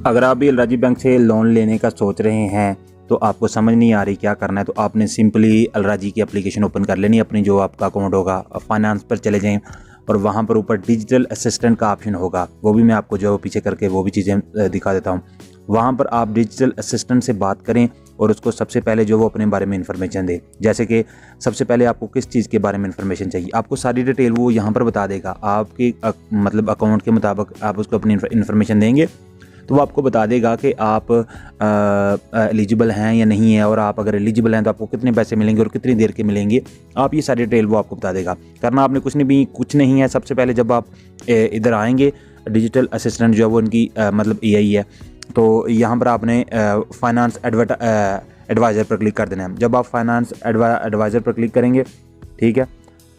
अगर आप भी अलराजी बैंक से लोन लेने का सोच रहे हैं तो आपको समझ नहीं आ रही क्या करना है, तो आपने सिंपली अलराजी की एप्लीकेशन ओपन कर लेनी। अपनी जो आपका अकाउंट होगा फाइनेंस पर चले जाएं और वहाँ पर ऊपर डिजिटल असिस्टेंट का ऑप्शन होगा, वो भी मैं आपको जो पीछे करके वो भी चीज़ें दिखा देता हूँ। वहाँ पर आप डिजिटल असिस्टेंट से बात करें और उसको सबसे पहले जो वो अपने बारे में इन्फॉर्मेशन दे। जैसे कि सबसे पहले आपको किस चीज़ के बारे में इन्फॉर्मेशन चाहिए, आपको सारी डिटेल वो यहाँ पर बता देगा। आपके मतलब अकाउंट के मुताबिक आप उसको अपनी इन्फॉर्मेशन देंगे तो वो आपको बता देगा कि आप एलिजिबल हैं या नहीं है, और आप अगर एलिजिबल हैं तो आपको कितने पैसे मिलेंगे और कितनी देर के मिलेंगे, आप ये सारी डिटेल वो आपको बता देगा। करना आपने कुछ नहीं है। सबसे पहले जब आप इधर आएंगे, डिजिटल असिस्टेंट जो है वो उनकी मतलब एआई है, तो यहाँ पर आपने फाइनेंस एडवाइज़र पर क्लिक कर देना है। जब आप फाइनेंस एडवाइज़र पर क्लिक करेंगे, ठीक है,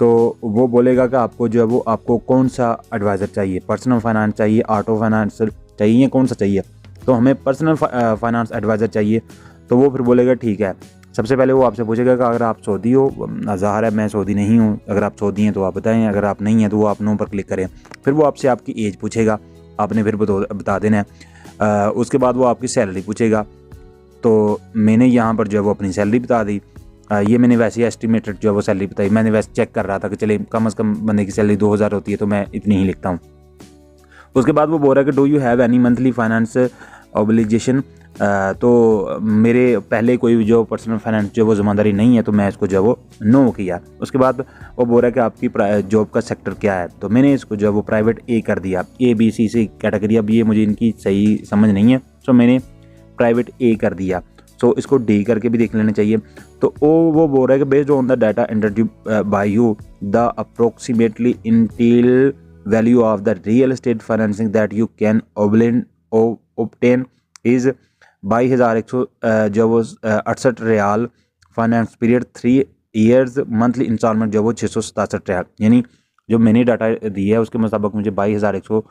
तो वो बोलेगा कि आपको जो है वो आपको कौन सा एडवाइज़र चाहिए, पर्सनल फाइनेंस चाहिए, ऑटो फाइनेंस चाहिए, कौन सा चाहिए। तो हमें पर्सनल फाइनेंस एडवाइज़र चाहिए। तो वो फिर बोलेगा ठीक है। सबसे पहले वो आपसे पूछेगा कि अगर आप सऊदी हो, ज़ाहिर है मैं सऊदी नहीं हूँ, अगर आप सऊदी हैं तो आप बताएं, अगर आप नहीं हैं तो वो आप नो पर क्लिक करें। फिर वो आपसे आपकी एज पूछेगा, आपने फिर बता देना है। उसके बाद वो आपकी सैलरी पूछेगा, तो मैंने यहाँ पर जो है वो अपनी सैलरी बता दी। ये मैंने वैसे एस्टिमेटेड जो है वो सैलरी बताई। मैंने वैसे चेक कर रहा था कि चले कम से कम बंदे की सैलरी 2000 होती है, तो मैं इतनी ही लिखता हूँ। उसके बाद वो बोल रहा है कि do you have any monthly finance obligation. तो मेरे पहले कोई जो पर्सनल फाइनेंस जो वो ज़िम्मेदारी नहीं है, तो मैं इसको जो है वो नो किया। उसके बाद वो बोल रहा है कि आपकी जॉब का सेक्टर क्या है, तो मैंने इसको जो है वो प्राइवेट ए कर दिया। ABC कैटेगरी, अब ये मुझे इनकी सही समझ नहीं है, सो मैंने प्राइवेट ए कर दिया। सो इसको डी करके भी देख लेना चाहिए। तो वो बोल रहा है कि based on the data entered by you the approximately initial value of the real estate financing that you can obtain is 22,100 जो वो 68 रियाल, finance period 3 years, monthly instalment जो वो 667 रियाल। यानी जो मैंने डाटा दिया है उसके मुताबिक मुझे 22,100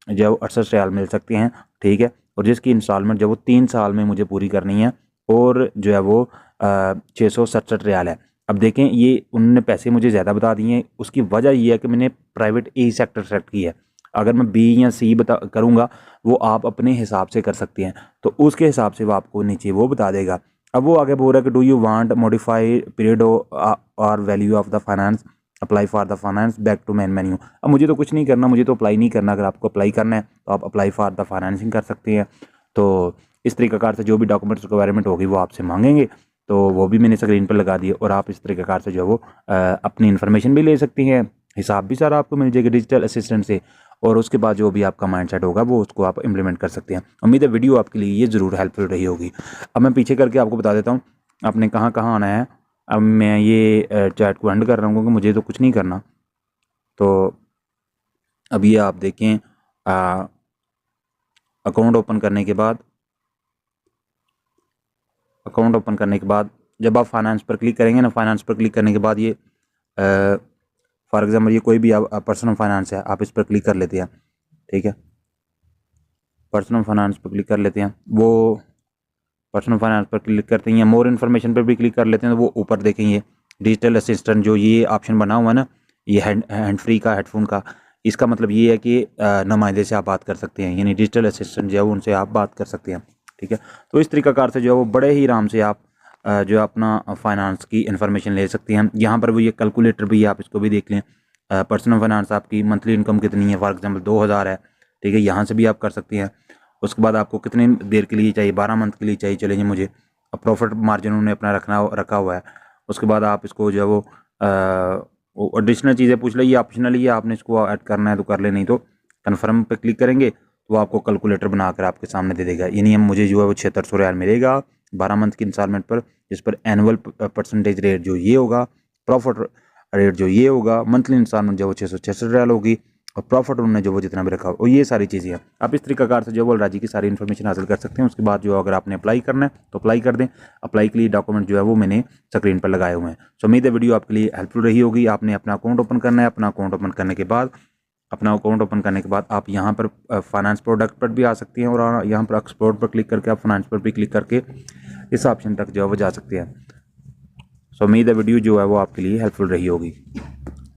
जो 68 रियाल मिल सकते हैं, ठीक है, और जिसकी इंस्टॉलमेंट जो वो 3 साल में मुझे पूरी करनी है, और जो है वो 667 रियाल है। अब देखें, ये उन्होंने पैसे मुझे ज़्यादा बता दिए हैं। उसकी वजह ये है कि मैंने प्राइवेट ए सेक्टर सेलेक्ट किया है। अगर मैं बी या सी करूँगा, वो आप अपने हिसाब से कर सकते हैं, तो उसके हिसाब से वो आपको नीचे वो बता देगा। अब वो आगे बोल रहा है कि do you want modify period और value of the finance, apply for the finance, back to main menu. अब मुझे तो कुछ नहीं करना, मुझे तो अप्लाई नहीं करना। अगर आपको अप्लाई करना है तो आप अप्लाई फॉर द फाइनेंसिंग कर सकते हैं। तो इस तरीक़ाकार से जो भी डॉक्यूमेंट्स रिक्वायरमेंट होगी वो आपसे मांगेंगे, तो वो भी मैंने स्क्रीन पर लगा दिए। और आप इस तरीक़ाकार से जो है वो अपनी इन्फॉर्मेशन भी ले सकती हैं, हिसाब भी सारा आपको मिल जाएगा डिजिटल असिस्टेंट से, और उसके बाद जो भी आपका माइंडसेट होगा वो उसको आप इम्प्लीमेंट कर सकते हैं। उम्मीद है वीडियो आपके लिए ये ज़रूर हेल्पफुल रही होगी। अब मैं पीछे करके आपको बता देता हूँ आपने कहाँ कहाँ आना है। अब मैं ये चैट को एंड कर रहा हूँ क्योंकि मुझे तो कुछ नहीं करना। तो अब ये आप देखें, अकाउंट ओपन करने के बाद जब आप फाइनेंस पर क्लिक करेंगे ना, फाइनेंस पर क्लिक करने के बाद ये फॉर एग्जांपल ये कोई भी पर्सनल फाइनेंस है, आप इस पर क्लिक कर लेते हैं, ठीक है, पर्सनल फाइनेंस पर क्लिक कर लेते हैं। वो पर्सनल फाइनेंस पर क्लिक करते हैं, मोर इन्फॉर्मेशन पर भी क्लिक कर लेते हैं, तो वो ऊपर देखेंगे डिजिटल असिस्टेंट जो ये ऑप्शन बना हुआ है ना, ये हैंड फ्री का हेडफोन का, इसका मतलब ये है कि नुमाइंदे से आप बात कर सकते हैं, यानी डिजिटल असिस्टेंट जो है उनसे आप बात कर सकते हैं, ठीक है। तो इस तरीक़ाकार से जो है वो बड़े ही आराम से आप जो अपना फाइनेंस की इन्फॉर्मेशन ले सकते हैं। यहाँ पर वो ये कैलकुलेटर भी है, आप इसको भी देख लें। पर्सनल फाइनेंस आपकी मंथली इनकम कितनी है, फॉर एग्जांपल 2000 है, ठीक है, यहाँ से भी आप कर सकते हैं। उसके बाद आपको कितनी देर के लिए चाहिए, 12 मंथ के लिए चाहिए, चलेंगे मुझे प्रॉफिट मार्जिन उन्होंने अपना रखा हुआ है। उसके बाद आप इसको जो है वो एडिशनल चीज़ें पूछ लें, ये ऑप्शनली है, आपने इसको ऐड करना है तो कर ले, नहीं तो कन्फर्म पे क्लिक करेंगे तो आपको कैलकुलेटर बनाकर आपके सामने दे देगा। यानी हम मुझे जो है वो 7600 रियाल मिलेगा 12 मंथ की इंस्टॉलमेंट पर, जिस पर एनुअल परसेंटेज रेट जो ये होगा, प्रॉफिट रेट जो ये होगा, मंथली इंस्टॉलमेंट जो वो 666 रियाल होगी, और प्रॉफिट उन्होंने जो वो जितना भी रखा हो, ये सारी चीज़ें हैं। आप इस तरीक़ाकार से जो वो अलराजी की सारी इन्फॉर्मेशन हासिल कर सकते हैं। उसके बाद जो अगर आपने अप्लाई करना है तो अप्लाई कर दें। अप्लाई के लिए डॉक्यूमेंट जो है वो मैंने स्क्रीन पर लगाए हुए हैं। सो उम्मीद है वीडियो आपके लिए हेल्पफुल रही होगी। आपने अपना अकाउंट ओपन करना है। अपना अकाउंट ओपन करने के बाद आप यहाँ पर फाइनेंस प्रोडक्ट पर भी आ सकती हैं, और यहाँ पर एक्सपोर्ट पर क्लिक करके आप फाइनेंस पर भी क्लिक करके इस ऑप्शन तक जो है वो जा सकते हैं। सो उम्मीद है वीडियो जो है वो आपके लिए हेल्पफुल रही होगी।